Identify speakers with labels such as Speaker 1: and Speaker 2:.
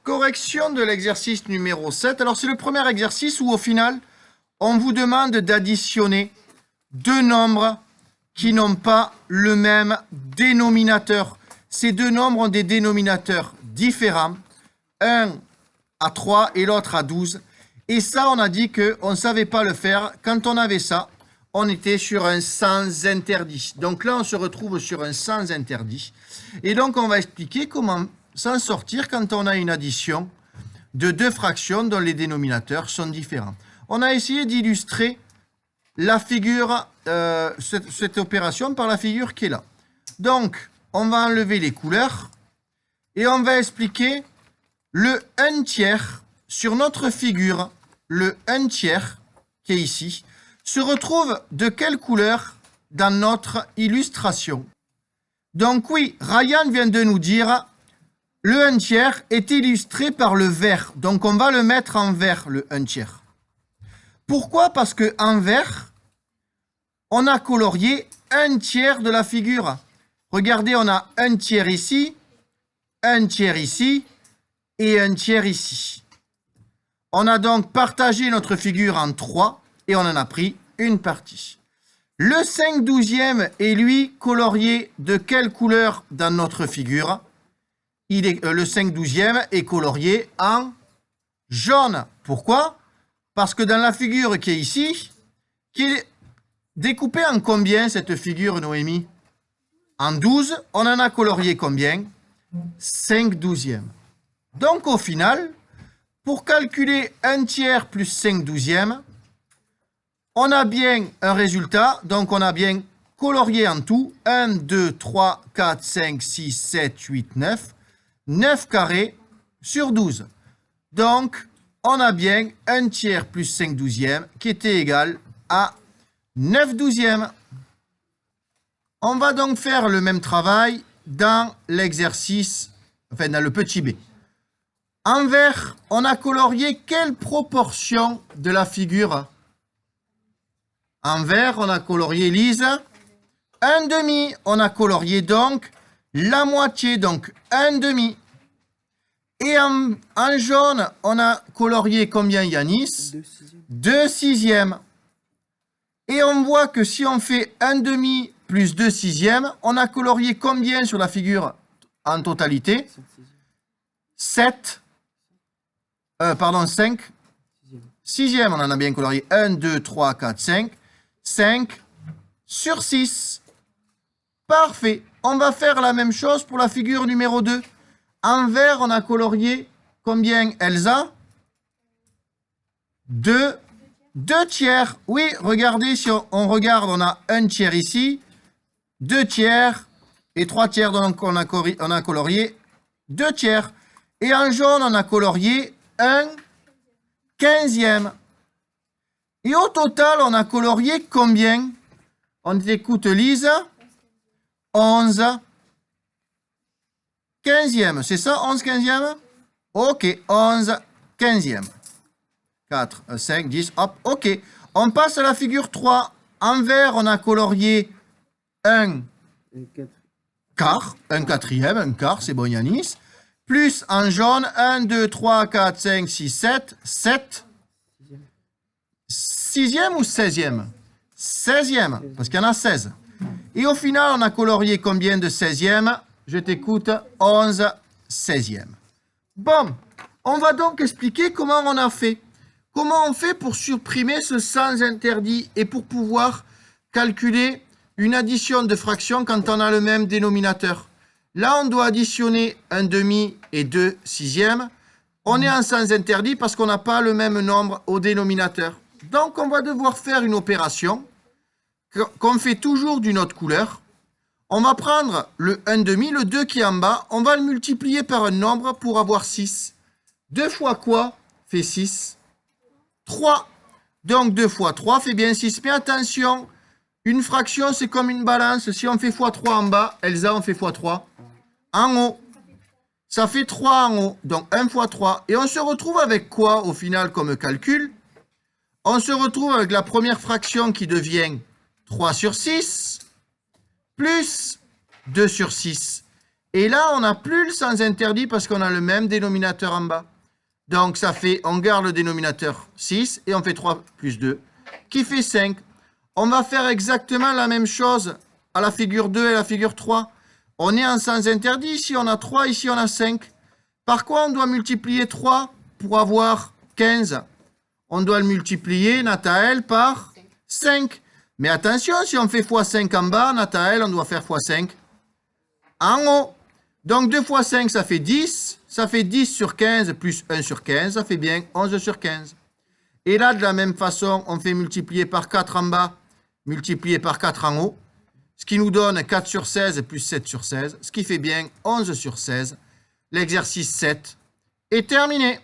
Speaker 1: Correction de l'exercice numéro 7. Alors, c'est le premier exercice où, au final, on vous demande d'additionner deux nombres qui n'ont pas le même dénominateur. Ces deux nombres ont des dénominateurs différents. Un à 3 et l'autre à 12. Et ça, on a dit qu'on ne savait pas le faire. Quand on avait ça, on était sur un sens interdit. Donc là, on se retrouve sur un sens interdit. Et donc, on va expliquer comment s'en sortir quand on a une addition de deux fractions dont les dénominateurs sont différents. On a essayé d'illustrer la figure, cette opération par la figure qui est là. Donc, on va enlever les couleurs et on va expliquer le 1 tiers sur notre figure. Le 1 tiers qui est ici se retrouve de quelle couleur dans notre illustration? Donc oui, Ryan vient de nous dire le 1 tiers est illustré par le vert. Donc on va le mettre en vert, le 1 tiers. Pourquoi? Parce qu'en vert, on a colorié 1 tiers de la figure. Regardez, on a 1 tiers ici, 1 tiers ici et 1 tiers ici. On a donc partagé notre figure en 3 et on en a pris une partie. Le 5/12 est lui colorié de quelle couleur dans notre figure? Le 5/12 est colorié en jaune. Pourquoi? Parce que dans la figure qui est ici, qui est découpée en combien cette figure, Noémie? En 12, on en a colorié combien? 5/12. Donc au final, pour calculer 1 tiers plus 5/12, on a bien un résultat, donc on a bien colorié en tout 1, 2, 3, 4, 5, 6, 7, 8, 9, 9 carrés sur 12. Donc, on a bien 1 tiers plus 5/12 qui était égal à 9/12. On va donc faire le même travail dans l'exercice, enfin dans le petit b. En vert, on a colorié quelle proportion de la figure? En vert, on a colorié, Lise, 1/2. On a colorié donc la moitié, donc 1/2. Et en jaune, on a colorié combien, Yanis? 2/6. Et on voit que si on fait 1/2 plus 2/6, on a colorié combien sur la figure en totalité? 7. 5. 6e, on en a bien colorié. 1, 2, 3, 4, 5. 5 sur 6. Parfait. On va faire la même chose pour la figure numéro 2. En vert, on a colorié combien, Elsa? 2 tiers. Oui, regardez, si on regarde, on a 1 tiers ici, 2 tiers et 3 tiers. Donc, on a colorié 2 tiers. Et en jaune, on a colorié 1 15e. Et au total, on a colorié combien? On écoute Lise. 11 15e. C'est ça, 11 15e? Ok, 11 15e. 4, 5, 10, hop, ok. On passe à la figure 3. En vert, on a colorié 1 quart, 1 quatrième, 1 quart, c'est bon Yanis. Plus en jaune, 1, 2, 3, 4, 5, 6, 7, 7. 6e ou 16e? 16e, parce qu'il y en a 16. Et au final, on a colorié combien de 16e? Je t'écoute, 11 16e. Bon, on va donc expliquer comment on a fait. Comment on fait pour supprimer ce sens interdit et pour pouvoir calculer une addition de fractions quand on a le même dénominateur. Là, on doit additionner 1/2 et 2/6. On est en sens interdit parce qu'on n'a pas le même nombre au dénominateur. Donc, on va devoir faire une opération qu'on fait toujours d'une autre couleur. On va prendre le 1/2, le 2 qui est en bas, on va le multiplier par un nombre pour avoir 6. 2 fois quoi fait 6? 3. Donc 2 fois 3 fait bien 6. Mais attention, une fraction c'est comme une balance. Si on fait x3 en bas, Elsa, on fait x3 en haut. Ça fait 3 en haut, donc 1 fois 3. Et on se retrouve avec quoi au final comme calcul? On se retrouve avec la première fraction qui devient 3 sur 6, plus 2 sur 6. Et là, on n'a plus le sens interdit parce qu'on a le même dénominateur en bas. Donc, ça fait, on garde le dénominateur 6 et on fait 3 plus 2, qui fait 5. On va faire exactement la même chose à la figure 2 et la figure 3. On est en sens interdit, ici on a 3, ici on a 5. Par quoi on doit multiplier 3 pour avoir 15? On doit le multiplier, Nathaël, par 5. Mais attention, si on fait x5 en bas, Nathaël, on doit faire x5 en haut. Donc 2 fois 5, ça fait 10. Ça fait 10 sur 15 plus 1 sur 15. Ça fait bien 11 sur 15. Et là, de la même façon, on fait multiplier par 4 en bas, multiplier par 4 en haut. Ce qui nous donne 4 sur 16 plus 7 sur 16. Ce qui fait bien 11 sur 16. L'exercice 7 est terminé.